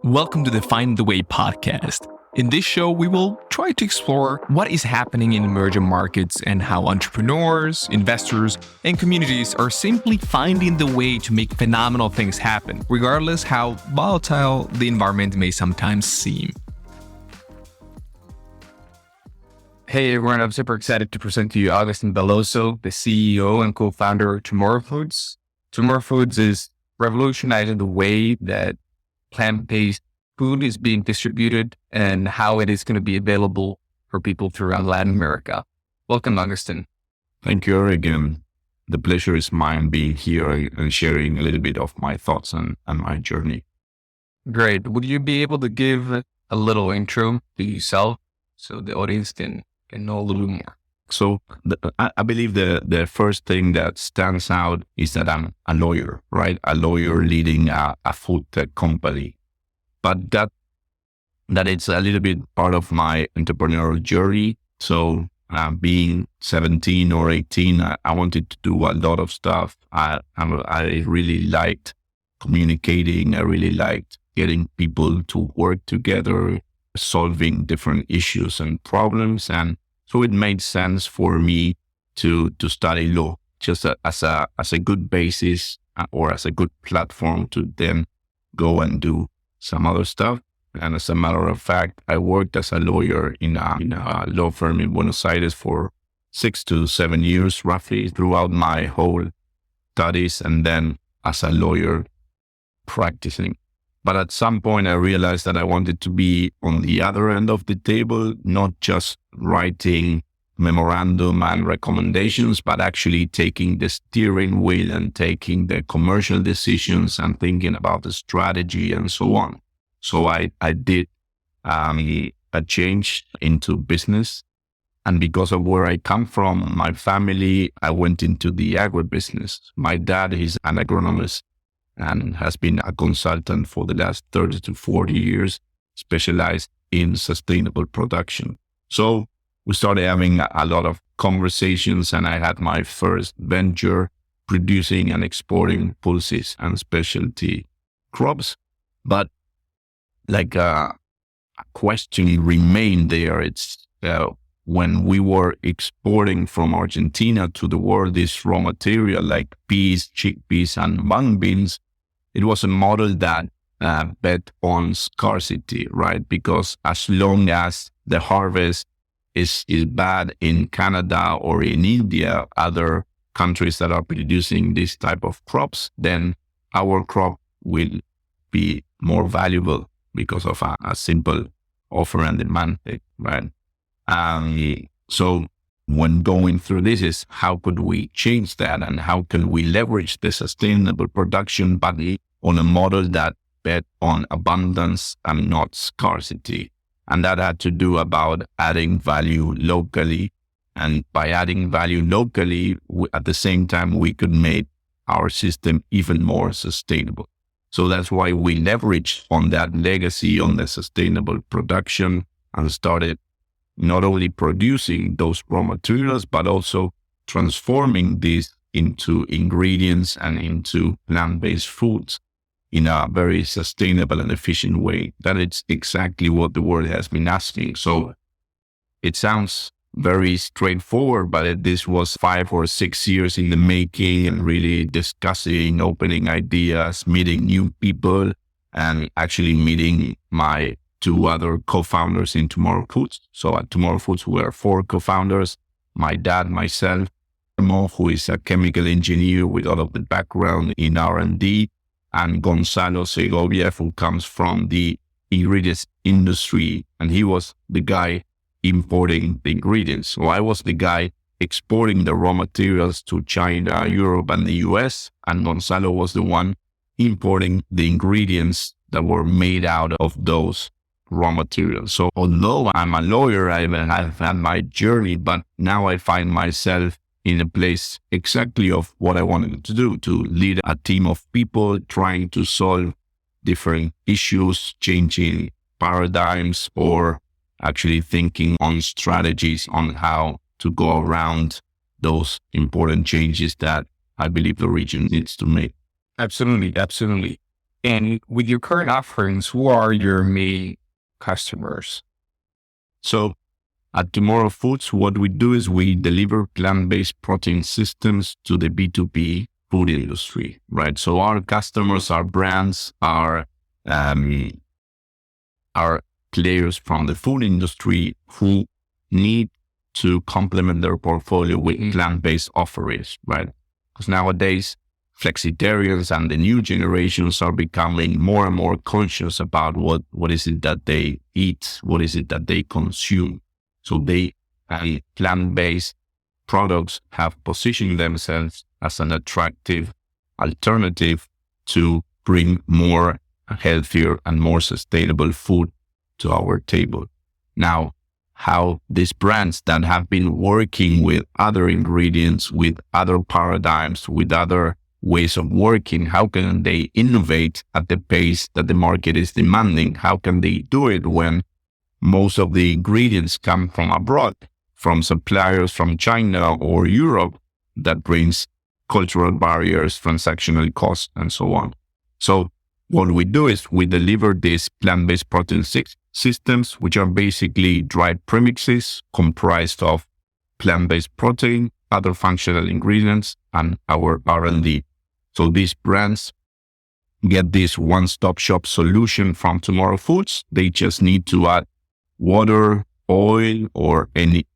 Welcome to the Find the Way podcast. In this show, we will try to explore what is happening in emerging markets and how entrepreneurs, investors, and communities are simply finding the way to make phenomenal things happen, regardless how volatile the environment may sometimes seem. Hey everyone, I'm super excited to present to you Agustin Belloso, the CEO and co-founder of Tomorrow Foods. Tomorrow Foods is revolutionizing the way that plant-based food is being distributed and how it is going to be available for people throughout Latin America. Welcome, Agustin. Thank you again. The pleasure is mine being here and sharing a little bit of my thoughts and my journey. Great. Would you be able to give a little intro to yourself so the audience can know a little more? So I believe the first thing that stands out is that I'm a lawyer, right? A lawyer leading a food tech company. But that it's a little bit part of my entrepreneurial journey. So being 17 or 18, I wanted to do a lot of stuff. I really liked communicating. I really liked getting people to work together, solving different issues and problems. And so it made sense for me to study law just as a good basis or as a good platform to then go and do some other stuff. And as a matter of fact, I worked as a lawyer in a law firm in Buenos Aires for 6 to 7 years, roughly, throughout my whole studies, and then as a lawyer practicing. But at some point, I realized that I wanted to be on the other end of the table, not just writing memorandum and recommendations, but actually taking the steering wheel and taking the commercial decisions and thinking about the strategy and so on. So I did a change into business. And because of where I come from, my family, I went into the agribusiness. My dad is an agronomist and has been a consultant for the last 30 to 40 years, specialized in sustainable production. So we started having a lot of conversations, and I had my first venture producing and exporting pulses and specialty crops. But like a question remained there. It's when we were exporting from Argentina to the world this raw material like peas, chickpeas, and mung beans, it was a model that bet on scarcity, right? Because as long as the harvest is bad in Canada or in India, other countries that are producing this type of crops, then our crop will be more valuable because of a simple offer and demand thing, right? So when going through this is how could we change that and how can we leverage the sustainable production but on a model that bet on abundance and not scarcity. And that had to do about adding value locally. And by adding value locally, at the same time, we could make our system even more sustainable. So that's why we leveraged on that legacy, on the sustainable production, and started not only producing those raw materials, but also transforming these into ingredients and into plant-based foods in a very sustainable and efficient way. That it's exactly what the world has been asking. So it sounds very straightforward, but this was 5 or 6 years in the making and really discussing, opening ideas, meeting new people, and actually meeting my 2 other co-founders in Tomorrow Foods. So at Tomorrow Foods, we are 4 co-founders, my dad, myself, Mo, who is a chemical engineer with all of the background in R&D, and Gonzalo Segovia, who comes from the ingredients industry, and he was the guy importing the ingredients. So I was the guy exporting the raw materials to China, Europe, and the US, and Gonzalo was the one importing the ingredients that were made out of those raw materials. So although I'm a lawyer, I've had my journey, but now I find myself in a place exactly of what I wanted to do, to lead a team of people trying to solve different issues, changing paradigms, or actually thinking on strategies on how to go around those important changes that I believe the region needs to make. Absolutely. And with your current offerings, who are your main customers? So at Tomorrow Foods, what we do is we deliver plant-based protein systems to the B2B food industry, right? So our customers, our brands, are players from the food industry who need to complement their portfolio with plant-based offerings, right? Because nowadays, flexitarians and the new generations are becoming more and more conscious about what is it that they eat, what is it that they consume. So plant-based products have positioned themselves as an attractive alternative to bring more healthier and more sustainable food to our table. Now, how these brands that have been working with other ingredients, with other paradigms, with other ways of working, how can they innovate at the pace that the market is demanding? How can they do it when most of the ingredients come from abroad, from suppliers from China or Europe, that brings cultural barriers, transactional costs, and so on? So what we do is we deliver these plant-based protein systems, which are basically dried premixes comprised of plant-based protein, other functional ingredients, and our R&D. So these brands get this one-stop shop solution from Tomorrow Foods. They just need to add water, oil, or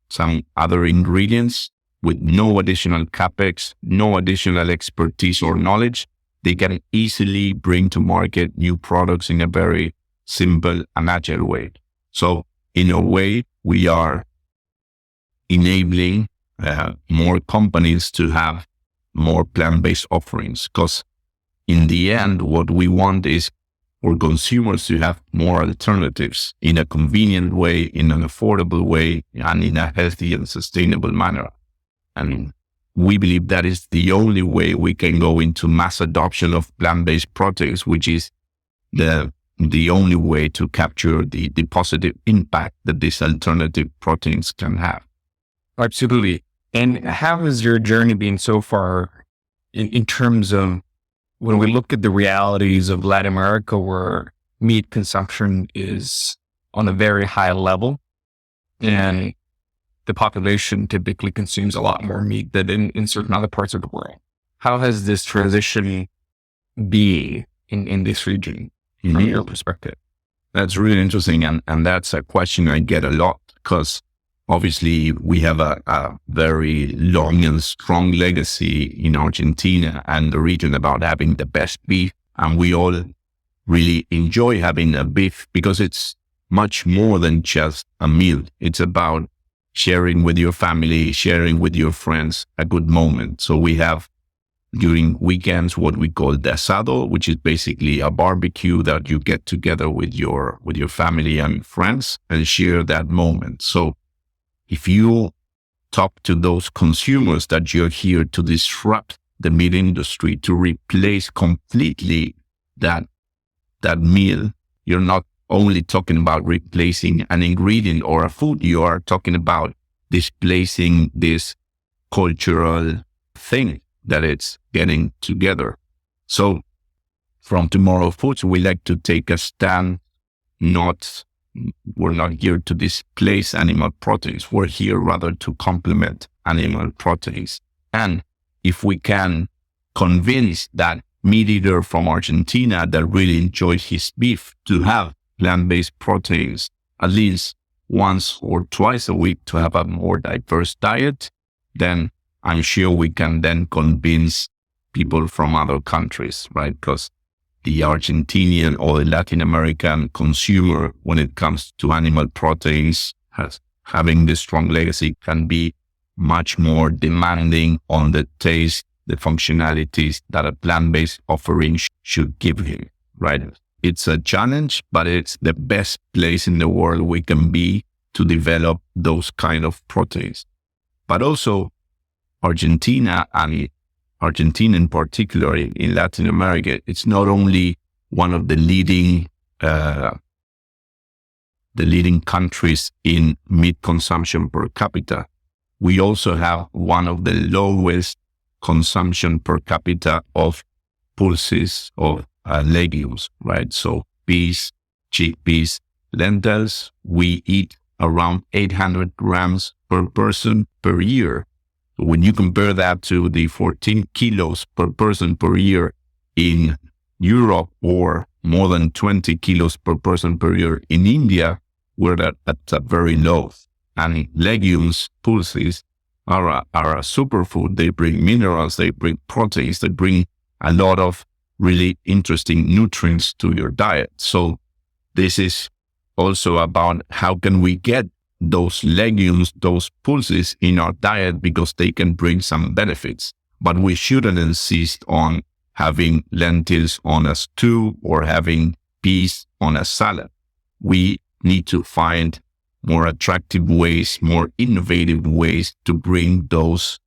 some other ingredients with no additional capex, no additional expertise or knowledge. They can easily bring to market new products in a very simple and agile way. So in a way, we are enabling more companies to have more plant-based offerings, because in the end, what we want is for consumers to have more alternatives in a convenient way, in an affordable way, and in a healthy and sustainable manner. And we believe that is the only way we can go into mass adoption of plant-based proteins, which is the only way to capture the positive impact that these alternative proteins can have. Absolutely. And how has your journey been so far in terms of when we look at the realities of Latin America, where meat consumption is on a very high level, and the population typically consumes a lot more meat than in certain other parts of the world? How has this transition been in this region from your perspective? That's really interesting. And that's a question I get a lot, because obviously we have a very long and strong legacy in Argentina and the region about having the best beef. And we all really enjoy having a beef because it's much more than just a meal. It's about sharing with your family, sharing with your friends, a good moment. So we have during weekends what we call the Asado, which is basically a barbecue that you get together with your family and friends and share that moment. So if you talk to those consumers that you're here to disrupt the meat industry, to replace completely that meal, you're not only talking about replacing an ingredient or a food, you are talking about displacing this cultural thing that it's getting together. So from Tomorrow Foods, we like to take a stand. We're not here to displace animal proteins. We're here rather to complement animal proteins. And if we can convince that meat eater from Argentina that really enjoys his beef to have plant-based proteins at least once or twice a week to have a more diverse diet, then I'm sure we can then convince people from other countries, right? Because the Argentinian or the Latin American consumer, when it comes to animal proteins, having this strong legacy, can be much more demanding on the taste, the functionalities that a plant-based offering should give him, right? It's a challenge, but it's the best place in the world we can be to develop those kind of proteins. But also Argentina, and Argentina in particular in Latin America, it's not only one of the leading countries in meat consumption per capita. We also have one of the lowest consumption per capita of pulses, of legumes, right? So peas, chickpeas, lentils, we eat around 800 grams per person per year. When you compare that to the 14 kilos per person per year in Europe, or more than 20 kilos per person per year in India, we're at a very low. And legumes, pulses, are a superfood. They bring minerals, they bring proteins, they bring a lot of really interesting nutrients to your diet. So this is also about how can we get those legumes, those pulses in our diet, because they can bring some benefits. But we shouldn't insist on having lentils on a stew or having peas on a salad. We need to find more attractive ways, more innovative ways to bring those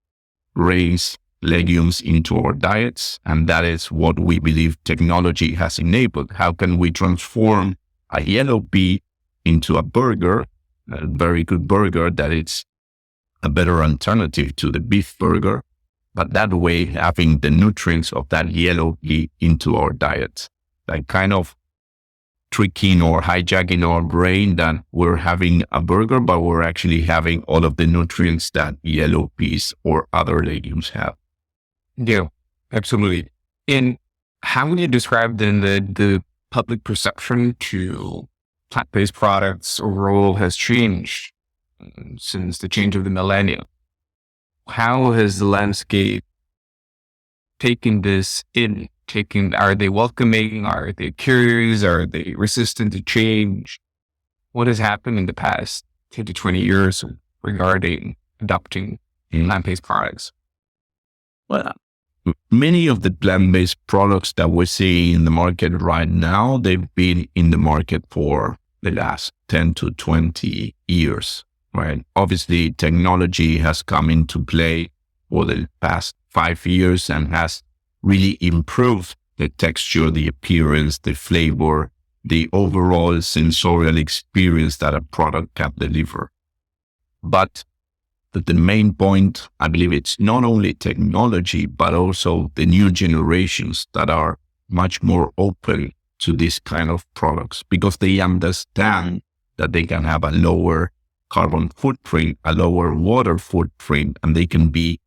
grains, legumes into our diets. And that is what we believe technology has enabled. How can we transform a yellow pea into a burger, a very good burger that it's a better alternative to the beef burger, but that way having the nutrients of that yellow pea into our diet, like kind of tricking or hijacking our brain that we're having a burger, but we're actually having all of the nutrients that yellow peas or other legumes have. Yeah, absolutely. And how would you describe then the public perception to plant-based products overall has changed since the change of the millennium? How has the landscape taken this in? Are they welcoming? Are they curious? Are they resistant to change? What has happened in the past 10 to 20 years regarding adopting plant-based products? Well, many of the plant-based products that we see in the market right now, they've been in the market for the last 10 to 20 years, right? Obviously, technology has come into play for the past 5 years and has really improved the texture, the appearance, the flavor, the overall sensorial experience that a product can deliver. But the main point, I believe, it's not only technology, but also the new generations that are much more open to this kind of products, because they understand that they can have a lower carbon footprint, a lower water footprint, and they can be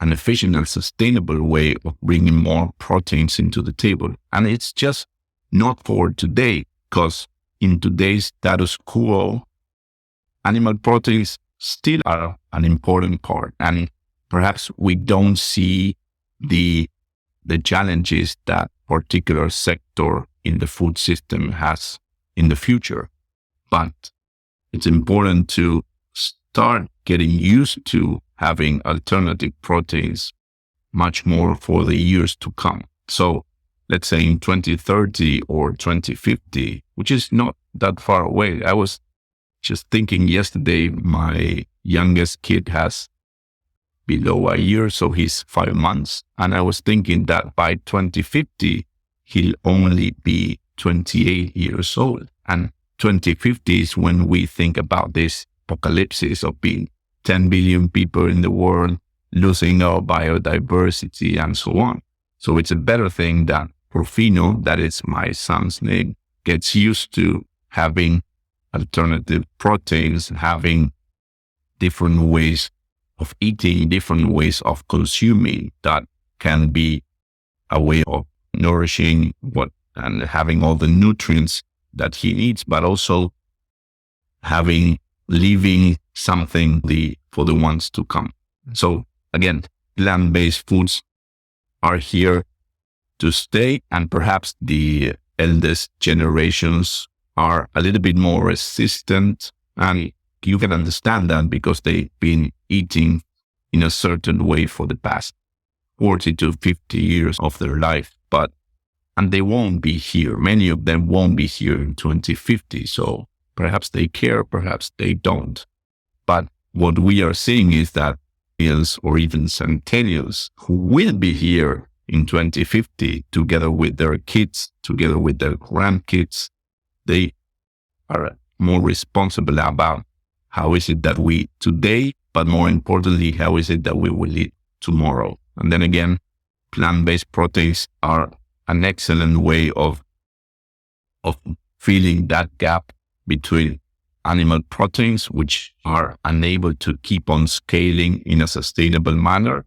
an efficient and sustainable way of bringing more proteins into the table. And it's just not for today, because in today's status quo, animal proteins still are an important part. And perhaps we don't see the challenges that particular sector in the food system has in the future. But it's important to start getting used to having alternative proteins much more for the years to come. So let's say in 2030 or 2050, which is not that far away. I was just thinking yesterday, my youngest kid has below a year, so he's 5 months. And I was thinking that by 2050, he'll only be 28 years old. And 2050 is when we think about this apocalypse of being 10 billion people in the world, losing our biodiversity and so on. So it's a better thing that Porfino, that is my son's name, gets used to having alternative proteins, having different ways of eating, different ways of consuming that can be a way of nourishing and having all the nutrients that he needs, but also leaving something for the ones to come. So again, plant-based foods are here to stay, and perhaps the eldest generations are a little bit more resistant, and you can understand that because they've been eating in a certain way for the past 40 to 50 years of their life. And they won't be here. Many of them won't be here in 2050. So perhaps they care, perhaps they don't. But what we are seeing is that millennials or even centennials who will be here in 2050, together with their kids, together with their grandkids, they are more responsible about how is it that we eat today, but more importantly, how is it that we will eat tomorrow. And then again, plant-based proteins are an excellent way of filling that gap between animal proteins, which are unable to keep on scaling in a sustainable manner,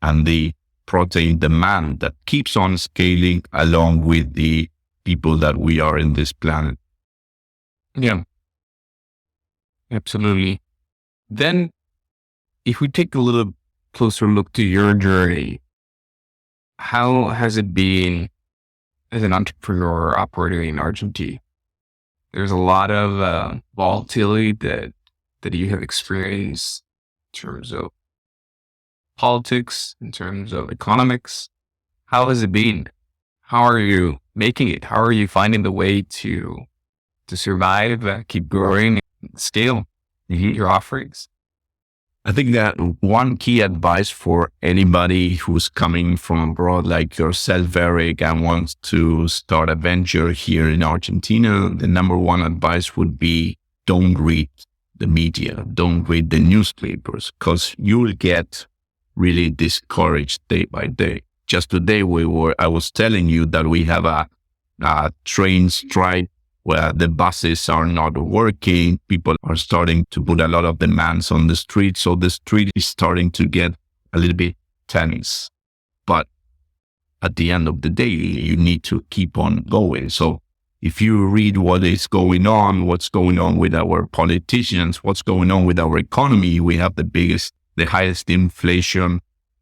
and the protein demand that keeps on scaling along with the people that we are in this planet. Yeah, absolutely. Then if we take a little closer look to your journey, how has it been as an entrepreneur operating in Argentina? There's a lot of volatility that you have experienced in terms of politics, in terms of economics. How has it been? How are you making it? How are you finding the way to survive, keep growing, and scale your offerings? I think that one key advice for anybody who's coming from abroad like yourself, Eric, and wants to start a venture here in Argentina, the number one advice would be don't read the media, don't read the newspapers, because you will get really discouraged day by day. Just today I was telling you that we have a train strike where the buses are not working. People are starting to put a lot of demands on the street. So the street is starting to get a little bit tense. But at the end of the day, you need to keep on going. So if you read what is going on, what's going on with our politicians, what's going on with our economy, we have the highest inflation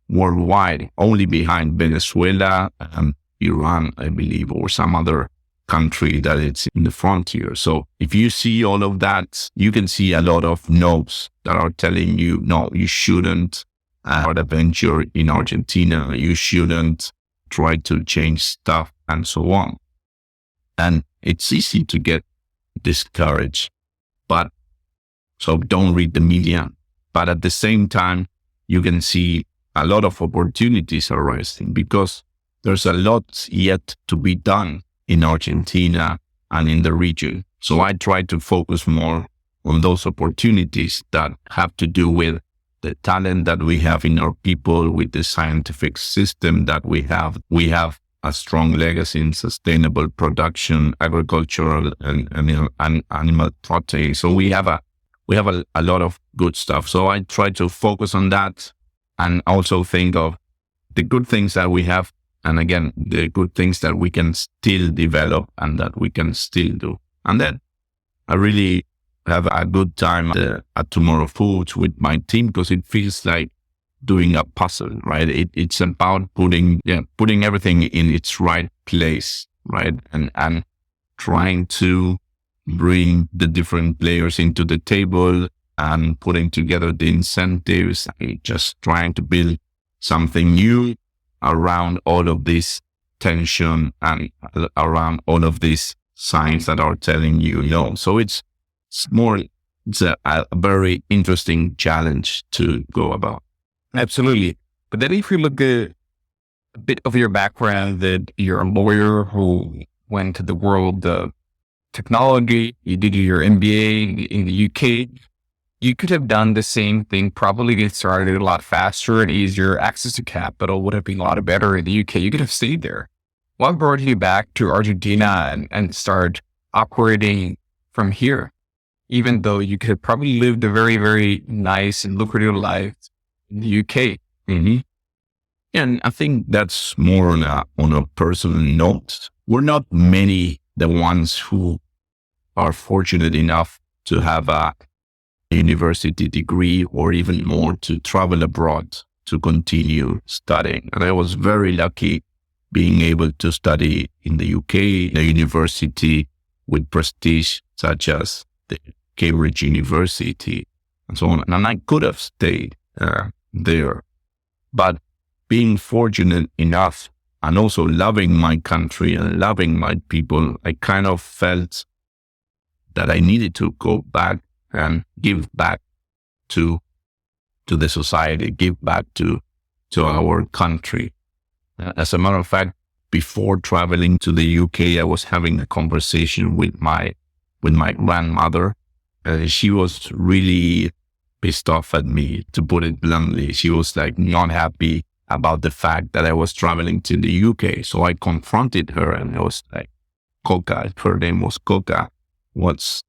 worldwide, only behind Venezuela and Iran, I believe, or some other country that it's in the frontier. So if you see all of that, you can see a lot of notes that are telling you, no, you shouldn't start a venture in Argentina. You shouldn't try to change stuff and so on. And it's easy to get discouraged, so don't read the media. But at the same time, you can see a lot of opportunities arising because there's a lot yet to be done in Argentina and in the region. So I try to focus more on those opportunities that have to do with the talent that we have in our people, with the scientific system that we have. We have a strong legacy in sustainable production, agricultural and animal protein. So we have a lot of good stuff. So I try to focus on that and also think of the good things that we have. And again, the good things that we can still develop and that we can still do. And then I really have a good time at Tomorrow Foods with my team because it feels like doing a puzzle, right? It's about putting everything in its right place, right? And trying to bring the different players into the table and putting together the incentives, just trying to build something new around all of this tension and around all of these signs that are telling you no. So it's a very interesting challenge to go about. Absolutely. But then if you look at a bit of your background, that you're a lawyer who went to the world of technology, you did your MBA in the UK, you could have done the same thing, probably get started a lot faster and easier. Access to capital would have been a lot better in the UK. You could have stayed there. What brought you back to Argentina and start operating from here? Even though you could have probably lived a very, very nice and lucrative life in the UK. Mm-hmm. And I think that's more on a personal note. We're not many the ones who are fortunate enough to have a university degree or even more to travel abroad to continue studying. And I was very lucky being able to study in the UK, a university with prestige such as the Cambridge University and so on. And I could have stayed there. But being fortunate enough and also loving my country and loving my people, I kind of felt that I needed to go back and give back to the society, give back to our country. As a matter of fact, before traveling to the UK, I was having a conversation with my grandmother. She was really pissed off at me, to put it bluntly. She was like not happy about the fact that I was traveling to the UK. So I confronted her and I was like, Coca, her name was Coca. What's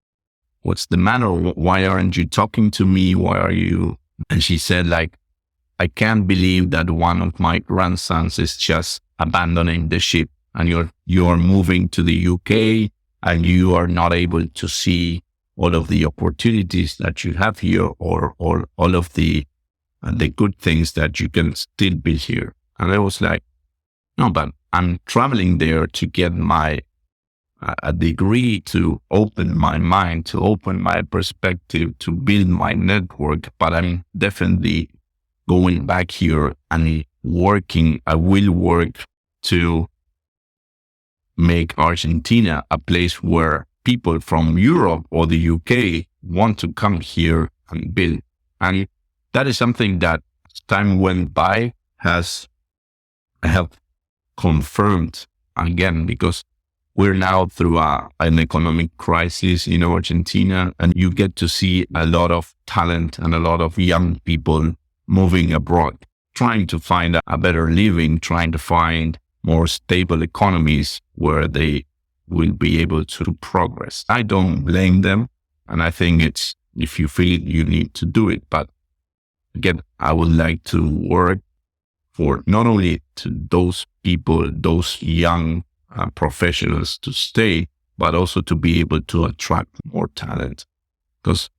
the matter? Why aren't you talking to me? Why are you? And she said, like, I can't believe that one of my grandsons is just abandoning the ship and you're moving to the UK and you are not able to see all of the opportunities that you have here or all of the good things that you can still be here. And I was like, no, but I'm traveling there to get a degree, to open my mind, to open my perspective, to build my network. But I'm definitely going back here and working. I will work to make Argentina a place where people from Europe or the UK want to come here and build. And that is something that as time went by has helped confirmed again, because we're now through an economic crisis in Argentina, and you get to see a lot of talent and a lot of young people moving abroad, trying to find a better living, trying to find more stable economies where they will be able to progress. I don't blame them. And I think it's, if you feel it, you need to do it. But again, I would like to work for not only to those people, those young professionals to stay, but also to be able to attract more talent. Because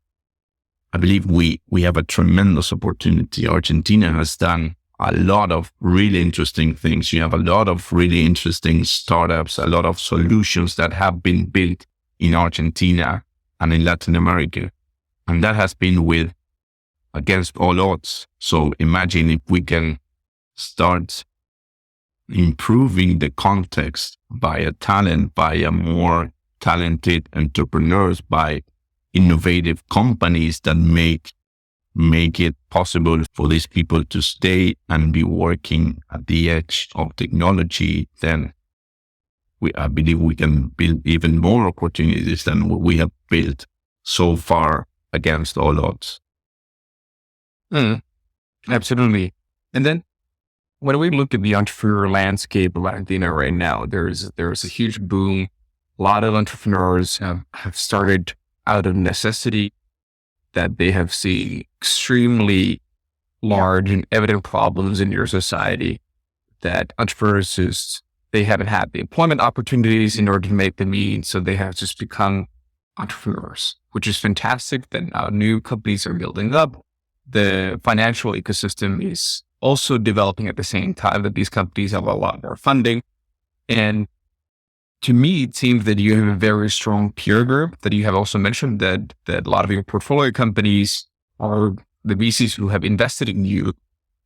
I believe we have a tremendous opportunity. Argentina has done a lot of really interesting things. You have a lot of really interesting startups, a lot of solutions that have been built in Argentina and in Latin America. And that has been against all odds. So imagine if we can start improving the context by a talent, by a more talented entrepreneurs, by innovative companies that make it possible for these people to stay and be working at the edge of technology, then I believe we can build even more opportunities than what we have built so far against all odds. Absolutely. And then when we look at the entrepreneur landscape of Argentina right now, there's a huge boom. A lot of entrepreneurs have started out of necessity, that they have seen extremely large and evident problems in your society, that entrepreneurs they haven't had the employment opportunities in order to make the means, so they have just become entrepreneurs, which is fantastic. That now new companies are building up. The financial ecosystem is also developing at the same time that these companies have a lot more funding. And to me, it seems that you have a very strong peer group, that you have also mentioned that a lot of your portfolio companies are the VCs who have invested in you,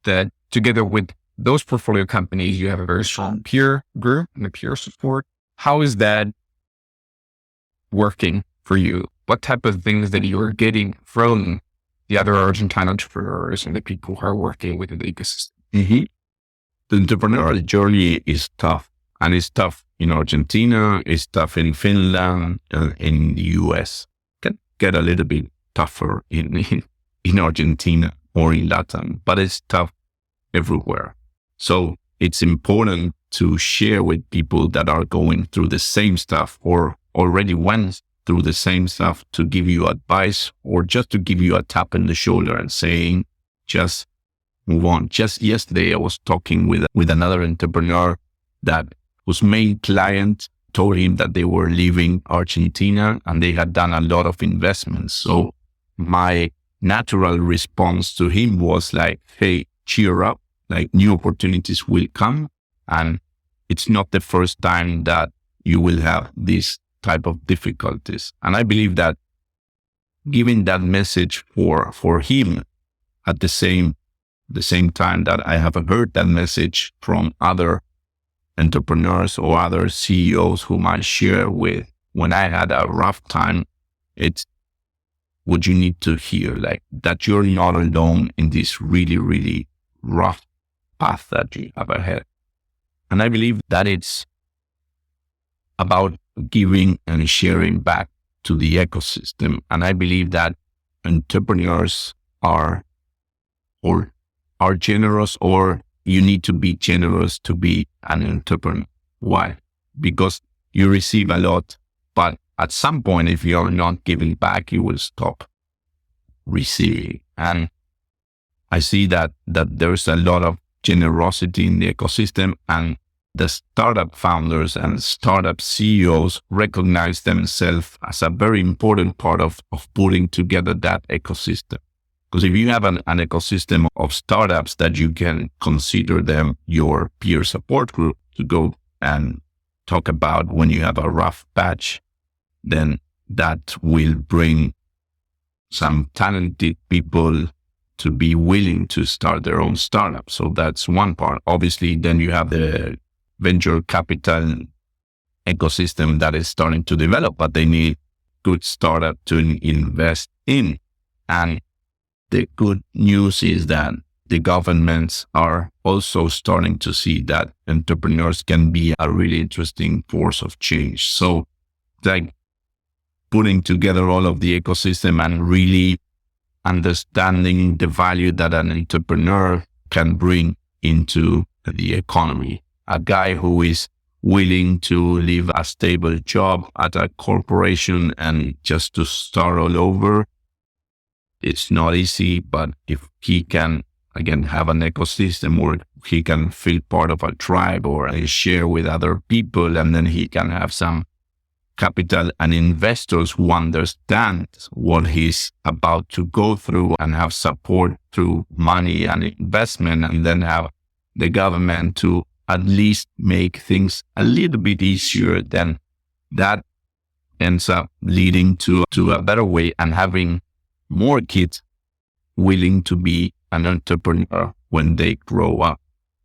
that together with those portfolio companies, you have a very strong peer group and a peer support. How is that working for you? What type of things that you are getting from the other Argentine entrepreneurs and the people who are working within the ecosystem? Mm-hmm. The entrepreneurial journey is tough, and it's tough in Argentina, it's tough in Finland, in the US. It can get a little bit tougher in Argentina or in Latin, but it's tough everywhere. So it's important to share with people that are going through the same stuff or already went through the same stuff, to give you advice or just to give you a tap in the shoulder and saying, just move on. Just yesterday, I was talking with another entrepreneur that whose main client told him that they were leaving Argentina and they had done a lot of investments. So my natural response to him was like, hey, cheer up, like new opportunities will come. And it's not the first time that you will have this type of difficulties. And I believe that giving that message for him at the same time that I have heard that message from other entrepreneurs or other CEOs whom I share with when I had a rough time, it's what you need to hear, like that you're not alone in this really, really rough path that you have ahead. And I believe that it's about giving and sharing back to the ecosystem. And I believe that entrepreneurs are generous or you need to be generous to be an entrepreneur. Why? Because you receive a lot, but at some point, if you're not giving back, you will stop receiving. And I see that there's a lot of generosity in the ecosystem, and the startup founders and startup CEOs recognize themselves as a very important part of putting together that ecosystem. Because if you have an ecosystem of startups that you can consider them your peer support group to go and talk about when you have a rough patch, then that will bring some talented people to be willing to start their own startup. So that's one part. Obviously, then you have the venture capital ecosystem that is starting to develop, but they need good startup to invest in. And the good news is that the governments are also starting to see that entrepreneurs can be a really interesting force of change. So like putting together all of the ecosystem and really understanding the value that an entrepreneur can bring into the economy. A guy who is willing to leave a stable job at a corporation and just to start all over, it's not easy, but if he can, again, have an ecosystem where he can feel part of a tribe or share with other people, and then he can have some capital and investors who understand what he's about to go through and have support through money and investment, and then have the government to at least make things a little bit easier, then that ends up leading to a better way and having more kids willing to be an entrepreneur when they grow up.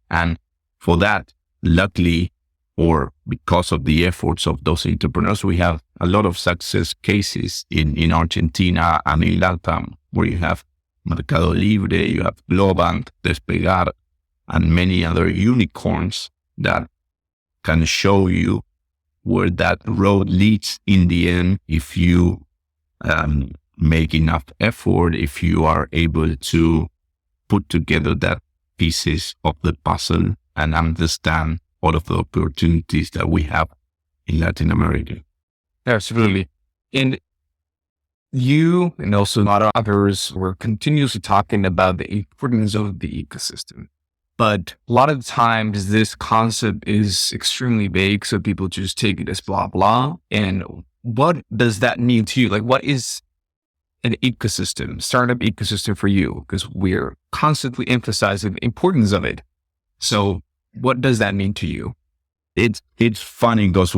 And for that, luckily, or because of the efforts of those entrepreneurs, we have a lot of success cases in Argentina and in LATAM, where you have Mercado Libre, you have Globant, Despegar, and many other unicorns that can show you where that road leads in the end if you make enough effort, if you are able to put together that pieces of the puzzle and understand all of the opportunities that we have in Latin America. Absolutely. And you and also a lot of others were continuously talking about the importance of the ecosystem. But a lot of times this concept is extremely vague, so people just take it as blah, blah. And what does that mean to you? Like, what is an ecosystem, startup ecosystem for you? Because we're constantly emphasizing the importance of it. So what does that mean to you? It's funny because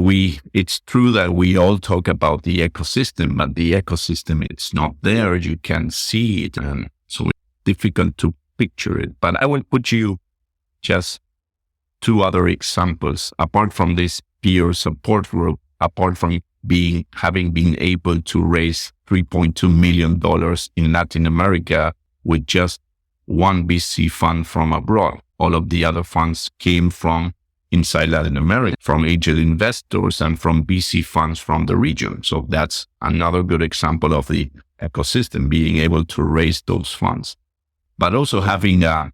it's true that we all talk about the ecosystem, but the ecosystem, it's not there. You can see it. And so it's difficult to picture it. But I will put you just two other examples. Apart from this peer support group, apart from having been able to raise $3.2 million in Latin America with just one VC fund from abroad. All of the other funds came from inside Latin America, from angel investors and from VC funds from the region. So that's another good example of the ecosystem being able to raise those funds. But also having a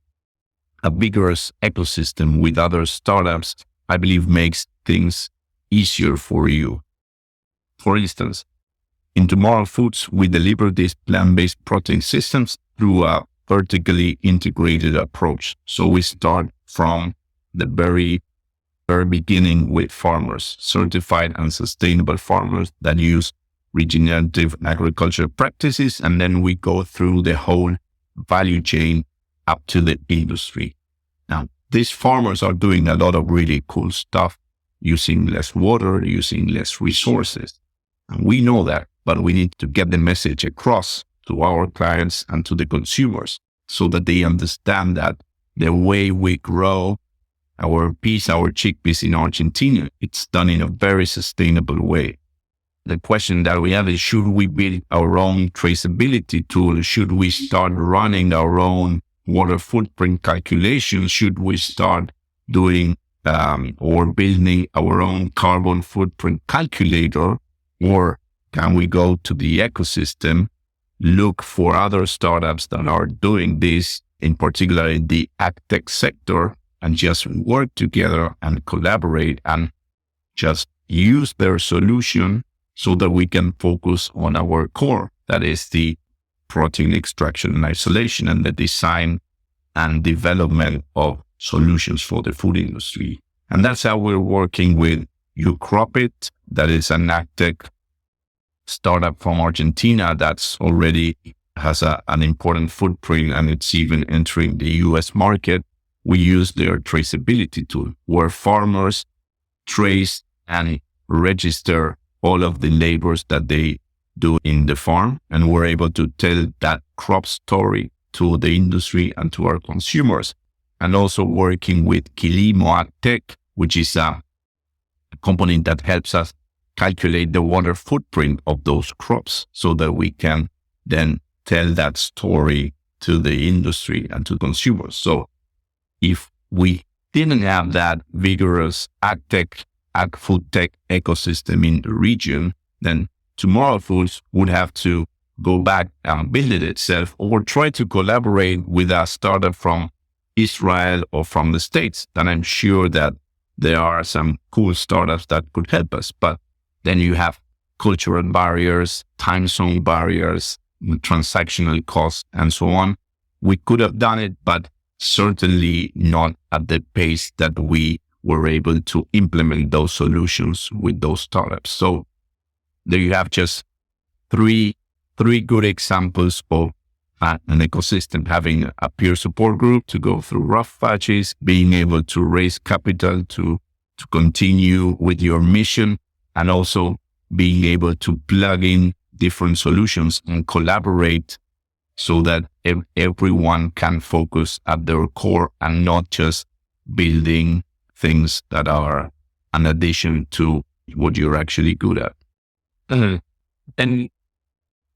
bigger ecosystem with other startups, I believe makes things easier for you. For instance, in Tomorrow Foods, we deliver these plant-based protein systems through a vertically integrated approach. So we start from the very beginning with farmers, certified and sustainable farmers that use regenerative agriculture practices. And then we go through the whole value chain up to the industry. Now, these farmers are doing a lot of really cool stuff, using less water, using less resources. And we know that, but we need to get the message across to our clients and to the consumers so that they understand that the way we grow our chickpeas in Argentina, it's done in a very sustainable way. The question that we have is, should we build our own traceability tool? Should we start running our own water footprint calculations? Should we start doing or building our own carbon footprint calculator? Or can we go to the ecosystem, look for other startups that are doing this, in particular in the agtech sector, and just work together and collaborate and just use their solution so that we can focus on our core. That is the protein extraction and isolation and the design and development of solutions for the food industry. And that's how we're working with It. That is an agtech startup from Argentina that's already has an important footprint, and it's even entering the US market. We use their traceability tool where farmers trace and register all of the labors that they do in the farm. And we're able to tell that crop story to the industry and to our consumers. And also working with Quilimo Agtech, which is a company that helps us calculate the water footprint of those crops so that we can then tell that story to the industry and to consumers. So if we didn't have that vigorous ag-food tech ecosystem in the region, then Tomorrow Foods would have to go back and build it itself or try to collaborate with a startup from Israel or from the States. Then I'm sure that there are some cool startups that could help us. But then you have cultural barriers, time zone barriers, transactional costs, and so on. We could have done it, but certainly not at the pace that we were able to implement those solutions with those startups. So there you have just three good examples of an ecosystem: having a peer support group to go through rough patches, being able to raise capital to continue with your mission, and also being able to plug in different solutions and collaborate so that everyone can focus at their core and not just building things that are an addition to what you're actually good at. And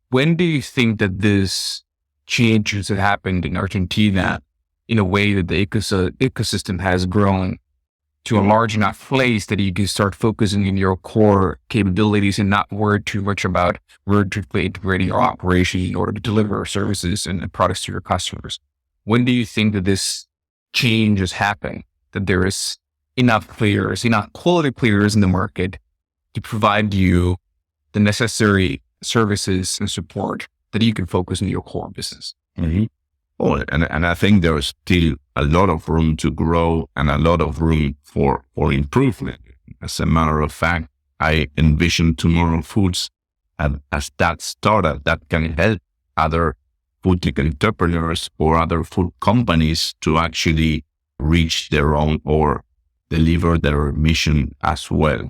when do you think that this changes have happened in Argentina in a way that the ecosystem has grown to a large enough place that you can start focusing on your core capabilities and not worry too much about vertically integrating your operation in order to deliver services and products to your customers? When do you think that this change is happening, that there is enough players, enough quality players in the market to provide you the necessary services and support that you can focus on your core business? Mm-hmm. Oh, and I think there's still a lot of room to grow and a lot of room for improvement. As a matter of fact, I envision Tomorrow Foods as that startup that can help other food tech entrepreneurs or other food companies to actually reach their own or deliver their mission as well.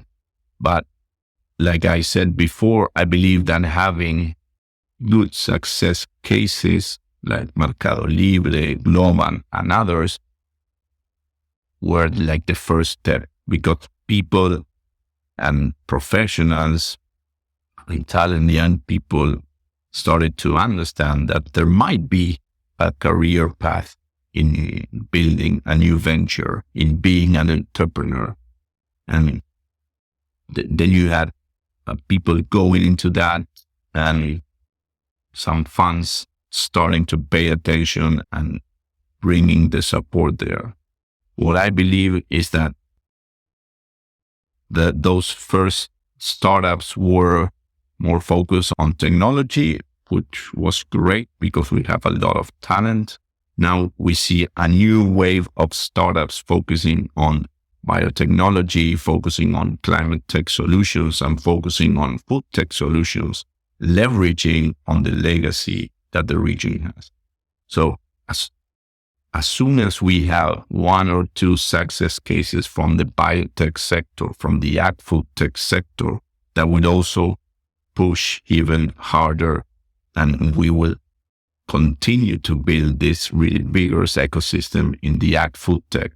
But like I said before, I believe that having good success cases like Mercado Libre, Globan, and others were like the first step, because people and professionals, Italian people, started to understand that there might be a career path in building a new venture, in being an entrepreneur. And then you had people going into that, and some funds starting to pay attention and bringing the support there. What I believe is that those first startups were more focused on technology, which was great because we have a lot of talent. Now we see a new wave of startups focusing on biotechnology, focusing on climate tech solutions, and focusing on food tech solutions, leveraging on the legacy that the region has. So as soon as we have one or two success cases from the biotech sector, from the ag food tech sector, that would also push even harder, and we will continue to build this really vigorous ecosystem in the ag food tech,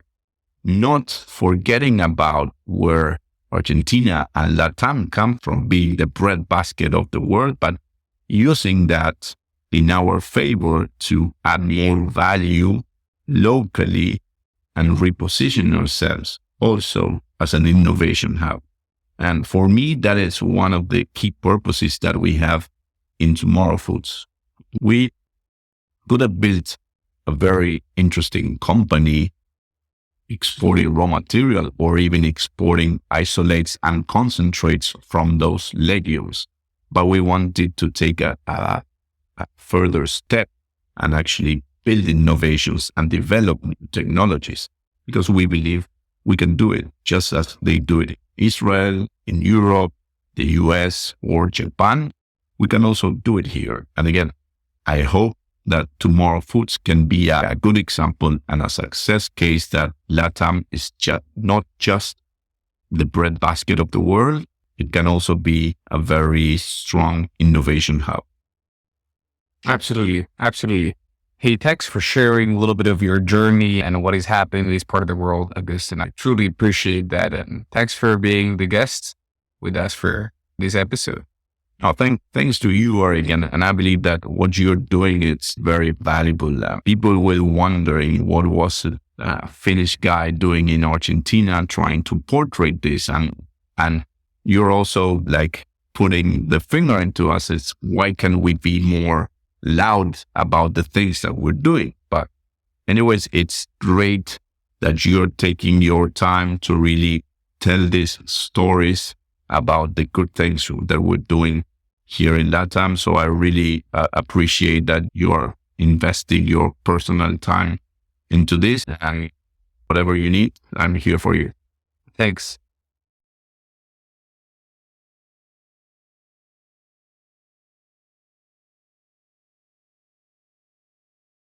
not forgetting about where Argentina and Latam come from, being the breadbasket of the world, but using that in our favor to add more value locally and reposition ourselves also as an innovation hub. And for me, that is one of the key purposes that we have in Tomorrow Foods. We could have built a very interesting company exporting raw material or even exporting isolates and concentrates from those legumes. But we wanted to take a further step and actually build innovations and develop new technologies, because we believe we can do it just as they do it in Israel, in Europe, the US, or Japan. We can also do it here. And again, I hope that Tomorrow Foods can be a good example and a success case that LATAM is not just the breadbasket of the world. It can also be a very strong innovation hub. Absolutely. Absolutely. Hey, thanks for sharing a little bit of your journey and what is happening in this part of the world, Agustin. I truly appreciate that. And thanks for being the guest with us for this episode. Oh, thanks to you, Oregon. And I believe that what you're doing is very valuable. People will wondering what was a Finnish guy doing in Argentina trying to portray this. And you're also like putting the finger into us. It's why can we be more loud about the things that we're doing? But anyways, it's great that you're taking your time to really tell these stories about the good things that we're doing here in LATAM. So I really appreciate that you are investing your personal time into this, and whatever you need, I'm here for you. Thanks.